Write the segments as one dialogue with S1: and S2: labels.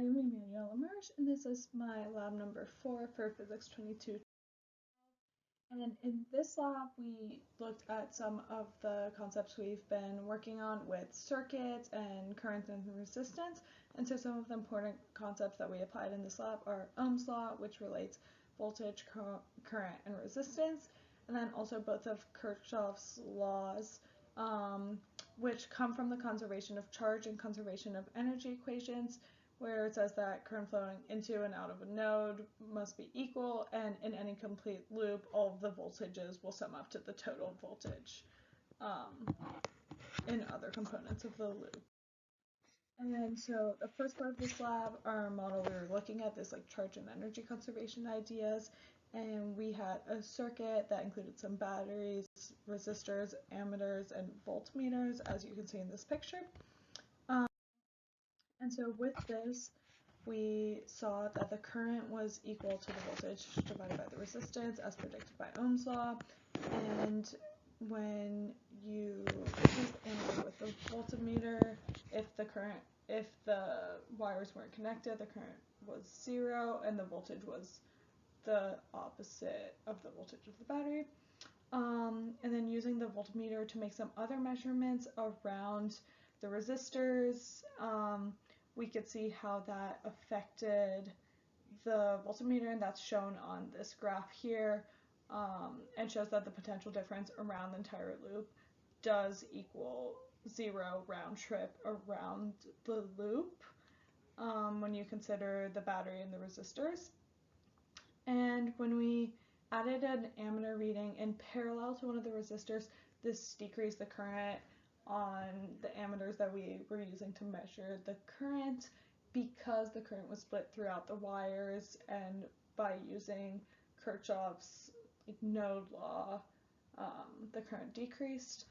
S1: I am Emmanuelle Lamarche, and this is my lab number 4 for Physics 22. And in this lab, we looked at some of the concepts we've been working on with circuits and current and resistance. And so some of the important concepts that we applied in this lab are Ohm's law, which relates voltage, current, and resistance, and then also both of Kirchhoff's laws, which come from the conservation of charge and conservation of energy equations, where it says that current flowing into and out of a node must be equal, and in any complete loop, all of the voltages will sum up to the total voltage in other components of the loop. And so the first part of this lab, our model, we were looking at this like charge and energy conservation ideas, and we had a circuit that included some batteries, resistors, ammeters, and voltmeters, as you can see in this picture. And so with this, we saw that the current was equal to the voltage divided by the resistance as predicted by Ohm's law. And when you replace the ammeter with the voltmeter, if the wires weren't connected, the current was 0 and the voltage was the opposite of the voltage of the battery. And then using the voltmeter to make some other measurements around the resistors, we could see how that affected the voltmeter, and that's shown on this graph here, and shows that the potential difference around the entire loop does equal 0 round trip around the loop when you consider the battery and the resistors. And when we added an ammeter reading in parallel to one of the resistors, this decreased the current on the ammeters that we were using to measure the current, because the current was split throughout the wires, and by using Kirchhoff's node law, the current decreased.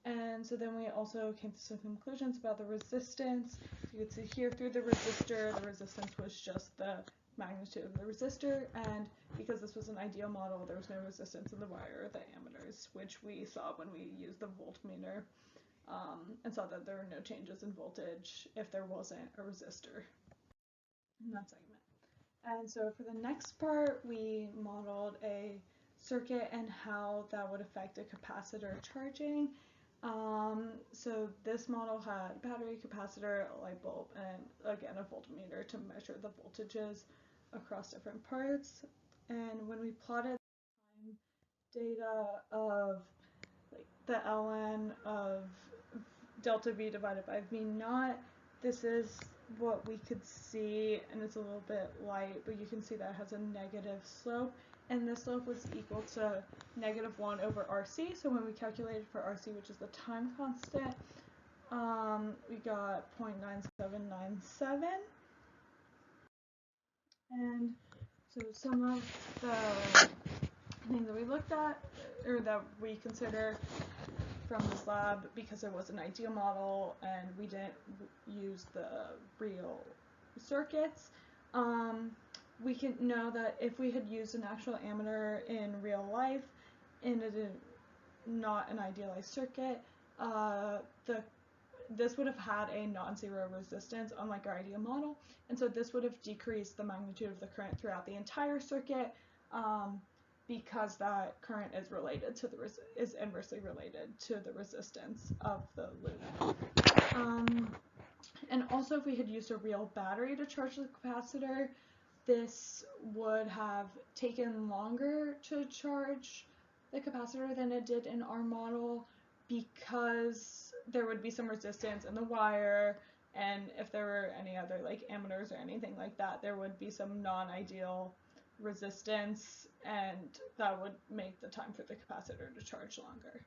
S1: And so then we also came to some conclusions about the resistance. So you can see here through the resistor, the resistance was just the magnitude of the resistor, and because this was an ideal model, there was no resistance in the wire or the ammeters, which we saw when we used the voltmeter, and saw that there were no changes in voltage if there wasn't a resistor in that segment. And so for the next part, we modeled a circuit and how that would affect a capacitor charging. So this model had battery, capacitor, a light bulb, and again a voltmeter to measure the voltages across different parts. And when we plotted time data of like the ln of delta V divided by V naught, this is what we could see, and it's a little bit light, but you can see that it has a negative slope, and this slope was equal to -1 over RC. So when we calculated for RC, which is the time constant, we got 0.9797. And so some of the things that we looked at, or that we consider from this lab, because it was an ideal model and we didn't use the real circuits, we can know that if we had used an actual ammeter in real life in not an idealized circuit, this would have had a non-zero resistance, unlike our ideal model, and so this would have decreased the magnitude of the current throughout the entire circuit, because that current is related to is inversely related to the resistance of the loop. And also, if we had used a real battery to charge the capacitor, this would have taken longer to charge the capacitor than it did in our model, because there would be some resistance in the wire, and if there were any other like ammeters or anything like that, there would be some non-ideal resistance, and that would make the time for the capacitor to charge longer.